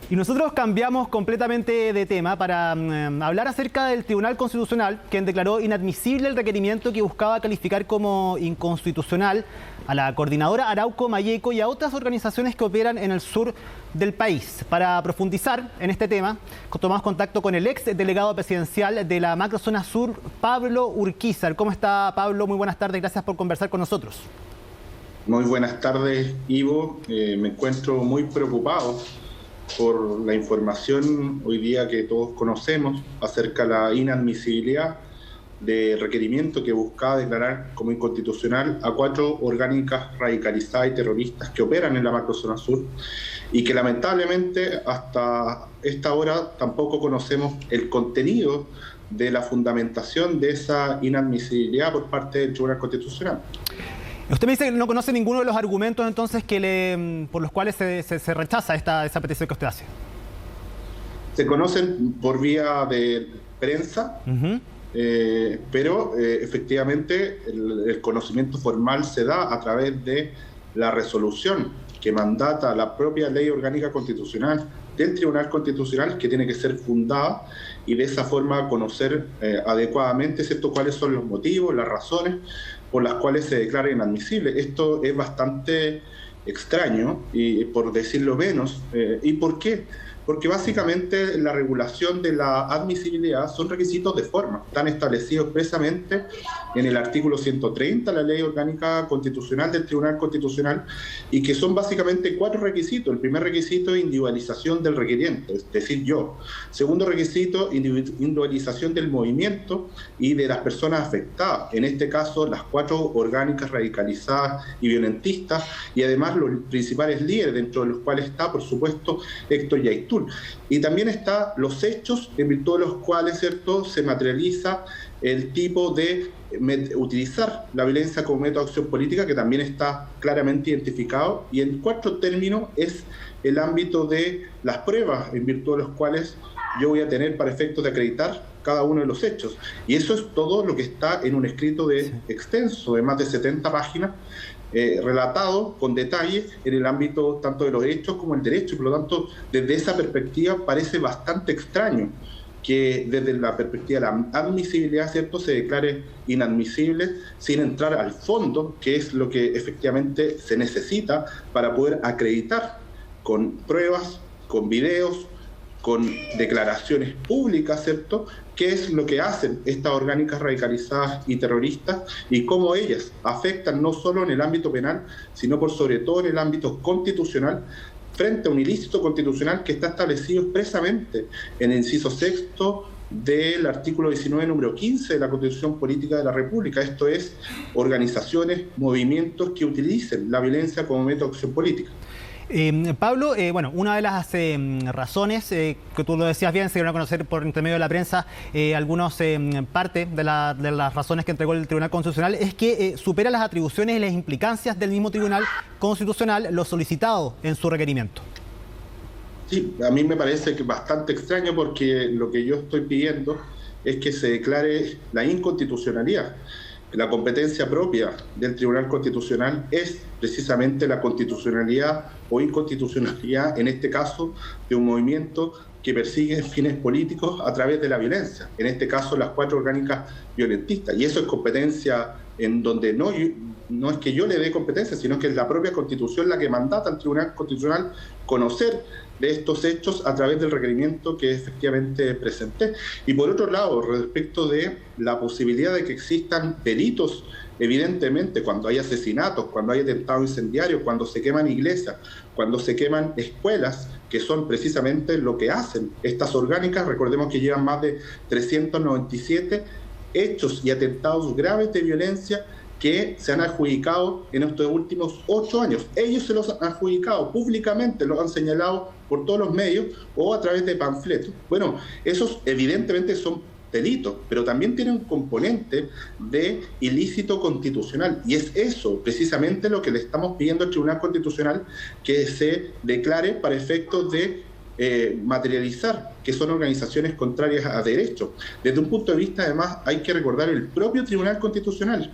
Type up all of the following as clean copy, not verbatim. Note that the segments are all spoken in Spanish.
Y nosotros cambiamos completamente de tema para hablar acerca del Tribunal Constitucional, quien declaró inadmisible el requerimiento que buscaba calificar como inconstitucional a la coordinadora Arauco Mayeco y a otras organizaciones que operan en el sur del país. Para profundizar en este tema, tomamos contacto con el ex delegado presidencial de la Macrozona Sur, Pablo Urquizar. ¿Cómo está, Pablo? Muy buenas tardes, gracias por conversar con nosotros. Muy buenas tardes, Ivo. Me encuentro muy preocupado por la información hoy día que todos conocemos acerca de la inadmisibilidad de requerimiento que buscaba declarar como inconstitucional a 4 orgánicas radicalizadas y terroristas que operan en la Macrozona Sur y que lamentablemente hasta esta hora tampoco conocemos el contenido de la fundamentación de esa inadmisibilidad por parte del Tribunal Constitucional. Usted me dice que no conoce ninguno de los argumentos entonces por los cuales se rechaza esa petición que usted hace. Se conocen por vía de prensa, pero efectivamente el conocimiento formal se da a través de la resolución que mandata la propia ley orgánica constitucional del Tribunal Constitucional, que tiene que ser fundada y de esa forma conocer adecuadamente, ¿cierto?, cuáles son los motivos, las razones por las cuales se declara inadmisible. Esto es bastante extraño, y por decirlo menos. ¿Y por qué? Porque básicamente la regulación de la admisibilidad son requisitos de forma, están establecidos expresamente en el artículo 130 de la Ley Orgánica Constitucional del Tribunal Constitucional, y que son básicamente 4 requisitos. El primer requisito es individualización del requiriente, es decir, yo. Segundo requisito, individualización del movimiento y de las personas afectadas, en este caso las 4 orgánicas radicalizadas y violentistas, y además los principales líderes, dentro de los cuales está, por supuesto, Héctor Yaitul. Y también está los hechos en virtud de los cuales, ¿cierto?, se materializa el tipo de utilizar la violencia como método de acción política, que también está claramente identificado. Y el cuarto término es el ámbito de las pruebas en virtud de los cuales yo voy a tener para efectos de acreditar cada uno de los hechos. Y eso es todo lo que está en un escrito extenso de más de 70 páginas, relatado con detalle en el ámbito tanto de los hechos como el derecho. Por lo tanto, desde esa perspectiva parece bastante extraño que desde la perspectiva de la admisibilidad, ¿cierto?, se declare inadmisible sin entrar al fondo, que es lo que efectivamente se necesita para poder acreditar con pruebas, con videos, con declaraciones públicas, ¿cierto?, qué es lo que hacen estas orgánicas radicalizadas y terroristas y cómo ellas afectan no solo en el ámbito penal, sino por sobre todo en el ámbito constitucional, frente a un ilícito constitucional que está establecido expresamente en el inciso 6º del artículo 19, número 15 de la Constitución Política de la República. Esto es, organizaciones, movimientos que utilicen la violencia como método de acción política. Pablo, bueno, una de las razones, que tú lo decías bien, se dieron a conocer por intermedio de la prensa algunas parte de las razones que entregó el Tribunal Constitucional, es que supera las atribuciones y las implicancias del mismo Tribunal Constitucional lo solicitado en su requerimiento. Sí, a mí me parece que es bastante extraño, porque lo que yo estoy pidiendo es que se declare la inconstitucionalidad. La competencia propia del Tribunal Constitucional es precisamente la constitucionalidad o inconstitucionalidad, en este caso, de un movimiento que persigue fines políticos a través de la violencia, en este caso las 4 orgánicas violentistas. Y eso es competencia en donde no es que yo le dé competencia, sino que es la propia Constitución la que mandata al Tribunal Constitucional conocer de estos hechos a través del requerimiento que efectivamente presenté. Y por otro lado, respecto de la posibilidad de que existan delitos, evidentemente, cuando hay asesinatos, cuando hay atentados incendiarios, cuando se queman iglesias, cuando se queman escuelas, que son precisamente lo que hacen estas orgánicas. Recordemos que llevan más de 397 hechos y atentados graves de violencia que se han adjudicado en estos últimos 8 años. Ellos se los han adjudicado públicamente, los han señalado por todos los medios o a través de panfletos. Bueno, esos evidentemente son delitos, pero también tienen un componente de ilícito constitucional, y es eso precisamente lo que le estamos pidiendo al Tribunal Constitucional, que se declare para efectos de materializar que son organizaciones contrarias a derecho. Desde un punto de vista, además, hay que recordar el propio Tribunal Constitucional,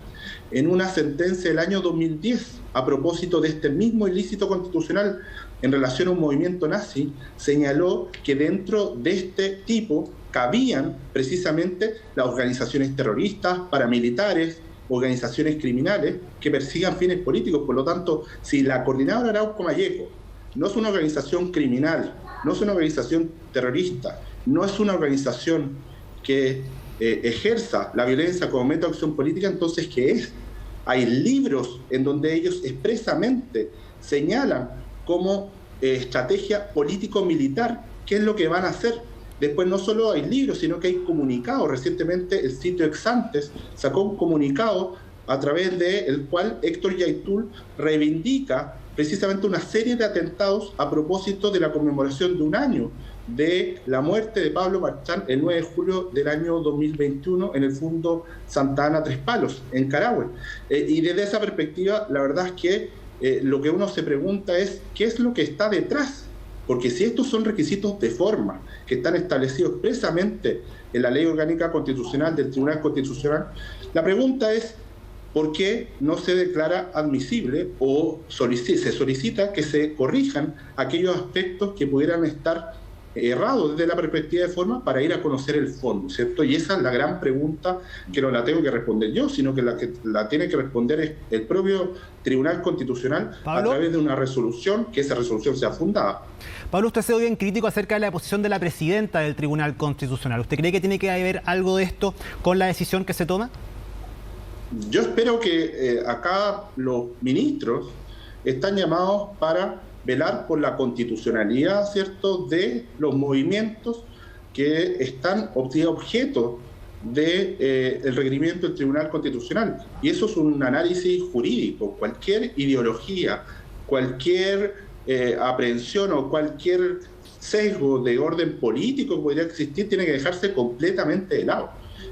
en una sentencia del año 2010, a propósito de este mismo ilícito constitucional, en relación a un movimiento nazi, señaló que dentro de este tipo cabían precisamente las organizaciones terroristas, paramilitares, organizaciones criminales que persigan fines políticos. Por lo tanto, si la Coordinadora Arauco Malleco no es una organización criminal, no es una organización terrorista, no es una organización que ejerza la violencia como método de acción política, entonces, ¿qué es? Hay libros en donde ellos expresamente señalan como estrategia político-militar qué es lo que van a hacer. Después no solo hay libros, sino que hay comunicados. Recientemente el sitio Exantes sacó un comunicado a través del cual Héctor Yaitul reivindica precisamente una serie de atentados a propósito de la conmemoración de un año de la muerte de Pablo Marchán el 9 de julio del año 2021 en el Fundo Santa Ana Tres Palos, en Carahue. Y desde esa perspectiva, la verdad es que lo que uno se pregunta es ¿qué es lo que está detrás? Porque si estos son requisitos de forma que están establecidos expresamente en la Ley Orgánica Constitucional del Tribunal Constitucional, la pregunta es ¿por qué no se declara admisible o se solicita que se corrijan aquellos aspectos que pudieran estar errados desde la perspectiva de forma para ir a conocer el fondo, ¿cierto? Y esa es la gran pregunta que no la tengo que responder yo, sino que la tiene que responder es el propio Tribunal Constitucional, ¿Pablo? A través de una resolución, que esa resolución sea fundada. Pablo, usted se ve bien crítico acerca de la posición de la presidenta del Tribunal Constitucional. ¿Usted cree que tiene que haber algo de esto con la decisión que se toma? Yo espero que acá los ministros están llamados para velar por la constitucionalidad, ¿cierto?, de los movimientos que están objeto del requerimiento del Tribunal Constitucional. Y eso es un análisis jurídico. Cualquier ideología, cualquier aprehensión o cualquier sesgo de orden político que podría existir tiene que dejarse completamente de lado.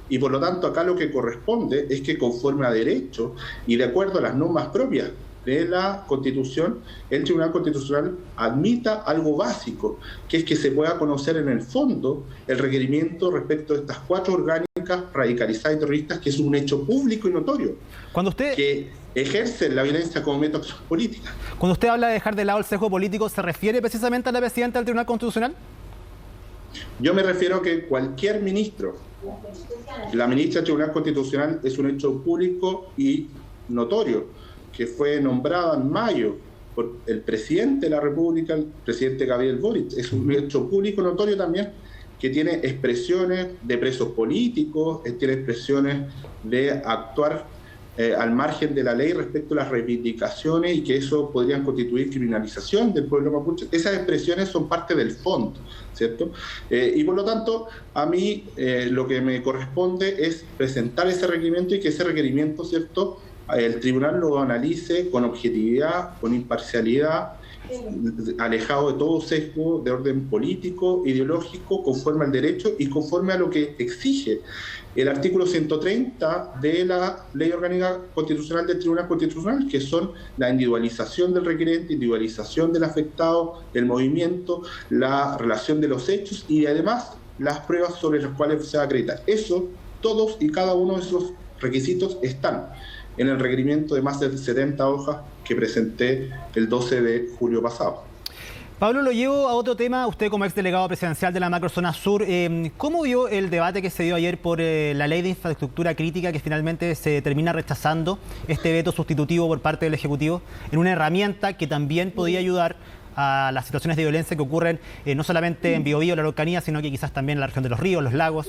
Y por lo tanto acá lo que corresponde es que conforme a derecho y de acuerdo a las normas propias de la Constitución, el Tribunal Constitucional admita algo básico, que es que se pueda conocer en el fondo el requerimiento respecto de estas 4 orgánicas radicalizadas y terroristas, que es un hecho público y notorio, que ejercen la violencia como método de acción política. Cuando usted habla de dejar de lado el sesgo político, ¿se refiere precisamente a la presidenta del Tribunal Constitucional? Yo me refiero a que cualquier ministro, la ministra del Tribunal Constitucional es un hecho público y notorio, que fue nombrada en mayo por el presidente de la República, el presidente Gabriel Boric. Es un hecho público notorio también que tiene expresiones de presos políticos, tiene expresiones de actuar al margen de la ley respecto a las reivindicaciones y que eso podrían constituir criminalización del pueblo mapuche. Esas expresiones son parte del fondo, ¿cierto? Y por lo tanto, a mí lo que me corresponde es presentar ese requerimiento y que ese requerimiento, ¿cierto?, el tribunal lo analice con objetividad, con imparcialidad, alejado de todo sesgo de orden político, ideológico, conforme al derecho y conforme a lo que exige el artículo 130 de la Ley Orgánica Constitucional del Tribunal Constitucional, que son la individualización del requerente, individualización del afectado, el movimiento, la relación de los hechos y además las pruebas sobre las cuales se va a acreditar. Eso, todos y cada uno de esos requisitos están en el requerimiento de más de 70 hojas que presenté el 12 de julio pasado. Pablo, lo llevo a otro tema. Usted como exdelegado presidencial de la macrozona sur, ¿cómo vio el debate que se dio ayer por la ley de infraestructura crítica que finalmente se termina rechazando este veto sustitutivo por parte del Ejecutivo en una herramienta que también podía ayudar a las situaciones de violencia que ocurren no solamente en Biobío, la Araucanía, sino que quizás también en la región de los ríos, los lagos?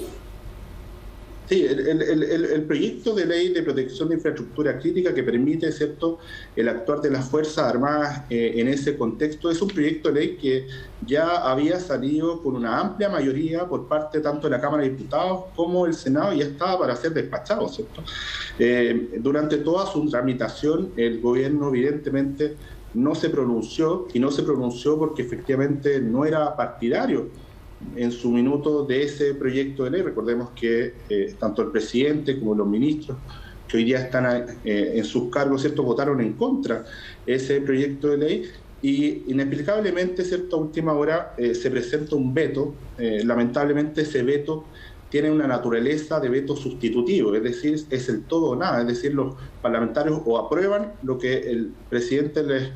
Sí, el proyecto de ley de protección de infraestructura crítica que permite, ¿cierto?, el actuar de las Fuerzas Armadas en ese contexto es un proyecto de ley que ya había salido con una amplia mayoría por parte tanto de la Cámara de Diputados como del Senado y ya estaba para ser despachado, ¿cierto? Durante toda su tramitación el gobierno evidentemente no se pronunció y no se pronunció porque efectivamente no era partidario en su minuto de ese proyecto de ley. Recordemos que tanto el presidente como los ministros que hoy día están en sus cargos, ¿cierto?, votaron en contra de ese proyecto de ley y inexplicablemente, ¿cierto?, a última hora se presenta un veto. Lamentablemente ese veto tiene una naturaleza de veto sustitutivo, es decir, es el todo o nada, es decir, los parlamentarios o aprueban lo que el presidente les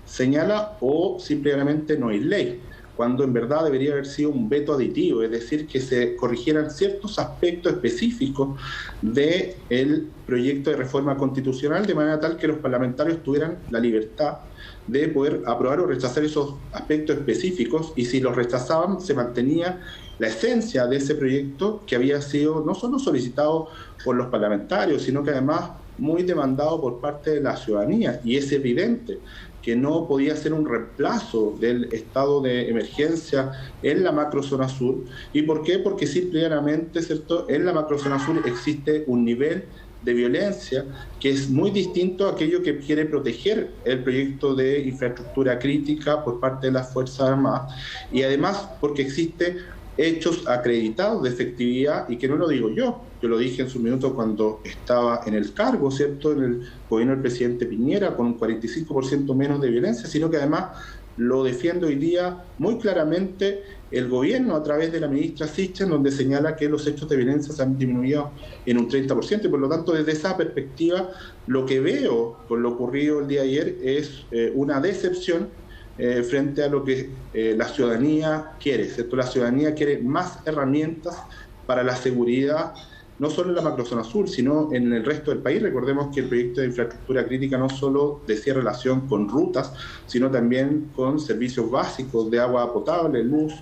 señala, o simplemente no hay ley, cuando en verdad debería haber sido un veto aditivo, es decir, que se corrigieran ciertos aspectos específicos del proyecto de reforma constitucional, de manera tal que los parlamentarios tuvieran la libertad de poder aprobar o rechazar esos aspectos específicos, y si los rechazaban se mantenía la esencia de ese proyecto, que había sido no solo solicitado por los parlamentarios, sino que además muy demandado por parte de la ciudadanía. Y es evidente que no podía ser un reemplazo del estado de emergencia en la macrozona sur. ¿Y por qué? Porque simplemente, ¿cierto?, en la macrozona sur existe un nivel de violencia que es muy distinto a aquello que quiere proteger el proyecto de infraestructura crítica por parte de las Fuerzas Armadas, y además porque existe hechos acreditados de efectividad, y que no lo digo yo lo dije en su minuto cuando estaba en el cargo, ¿cierto?, en el gobierno del presidente Piñera, con un 45% menos de violencia, sino que además lo defiende hoy día muy claramente el gobierno a través de la ministra Sichel, donde señala que los hechos de violencia se han disminuido en un 30%, y por lo tanto, desde esa perspectiva, lo que veo con lo ocurrido el día de ayer es una decepción frente a lo que la ciudadanía quiere, ¿cierto? La ciudadanía quiere más herramientas para la seguridad, no solo en la macrozona sur, sino en el resto del país. Recordemos que el proyecto de infraestructura crítica no solo decía relación con rutas, sino también con servicios básicos de agua potable, luz,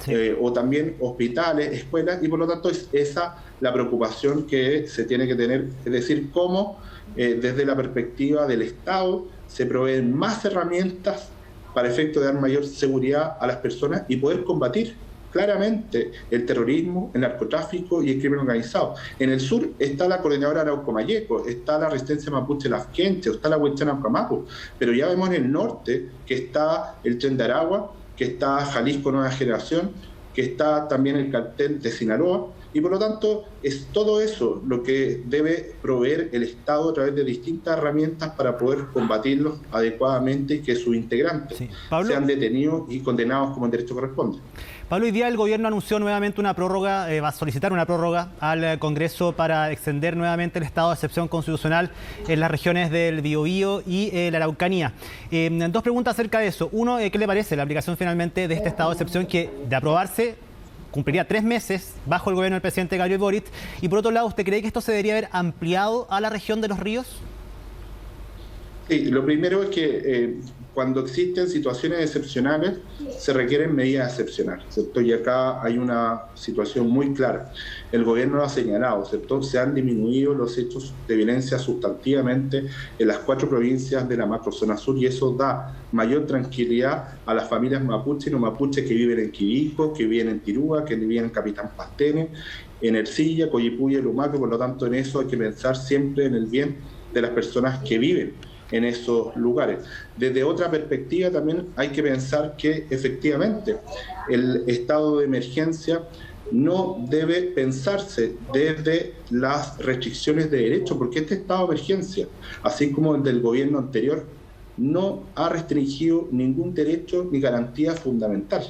sí, o también hospitales, escuelas, y por lo tanto es esa la preocupación que se tiene que tener, es decir, cómo desde la perspectiva del Estado se proveen más herramientas para efecto de dar mayor seguridad a las personas y poder combatir claramente el terrorismo, el narcotráfico y el crimen organizado. En el sur está la Coordinadora Arauco-Mayeco, está la Resistencia Mapuche Lafkenche, está la Huaychana Camapo, pero ya vemos en el norte que está el Tren de Aragua, que está Jalisco Nueva Generación, que está también el cartel de Sinaloa, y por lo tanto es todo eso lo que debe proveer el Estado a través de distintas herramientas para poder combatirlos adecuadamente y que sus integrantes sean detenidos y condenados como en derecho corresponde. Pablo, hoy día el gobierno anunció nuevamente una prórroga, va a solicitar una prórroga al Congreso para extender nuevamente el estado de excepción constitucional en las regiones del Biobío y la Araucanía. Dos preguntas acerca de eso. Uno, ¿qué le parece la aplicación finalmente de este estado de excepción que, de aprobarse, cumpliría 3 meses bajo el gobierno del presidente Gabriel Boric? Y por otro lado, ¿usted cree que esto se debería haber ampliado a la región de Los Ríos? Sí, lo primero es que cuando existen situaciones excepcionales se requieren medidas excepcionales, ¿cierto? Y acá hay una situación muy clara. El gobierno lo ha señalado, ¿cierto? Se han disminuido los hechos de violencia sustantivamente en las 4 provincias de la macrozona sur, y eso da mayor tranquilidad a las familias mapuches y no mapuches que viven en Quibico, que viven en Tirúa, que viven en Capitán Pastene, en Ercilla, Coyipulli y Lumaque. Por lo tanto, en eso hay que pensar siempre en el bien de las personas que viven en esos lugares. Desde otra perspectiva también hay que pensar que efectivamente el estado de emergencia no debe pensarse desde las restricciones de derecho, porque este estado de emergencia, así como el del gobierno anterior, no ha restringido ningún derecho ni garantía fundamental.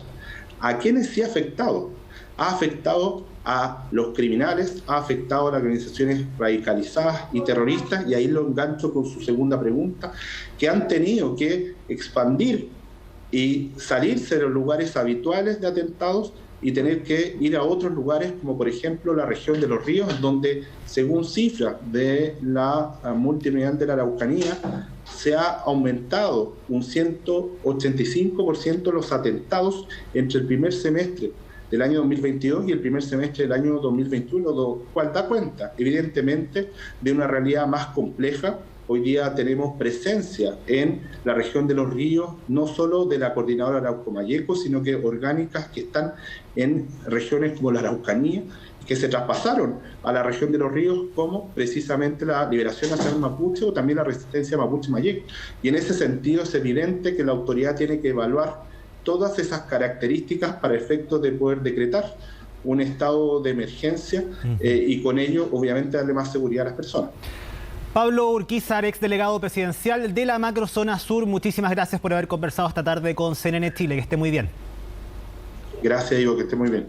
¿A quiénes sí ha afectado? Ha afectado a los criminales, ha afectado a las organizaciones radicalizadas y terroristas, y ahí lo engancho con su segunda pregunta, que han tenido que expandir y salirse de los lugares habituales de atentados y tener que ir a otros lugares, como por ejemplo la región de Los Ríos, donde según cifras de la multinacional de la Araucanía, se ha aumentado un 185% los atentados entre el primer semestre del año 2022 y el primer semestre del año 2021, lo cual da cuenta, evidentemente, de una realidad más compleja. Hoy día tenemos presencia en la región de Los Ríos, no solo de la Coordinadora Arauco-Mayeco, sino que orgánicas que están en regiones como la Araucanía, que se traspasaron a la región de Los Ríos, como precisamente la Liberación Nacional Mapuche o también la Resistencia Mapuche-Mayeco. Y en ese sentido es evidente que la autoridad tiene que evaluar todas esas características para efectos de poder decretar un estado de emergencia y con ello, obviamente, darle más seguridad a las personas. Pablo Urquizar, exdelegado presidencial de la Macrozona Sur, muchísimas gracias por haber conversado esta tarde con CNN Chile. Que esté muy bien. Gracias, Diego, que esté muy bien.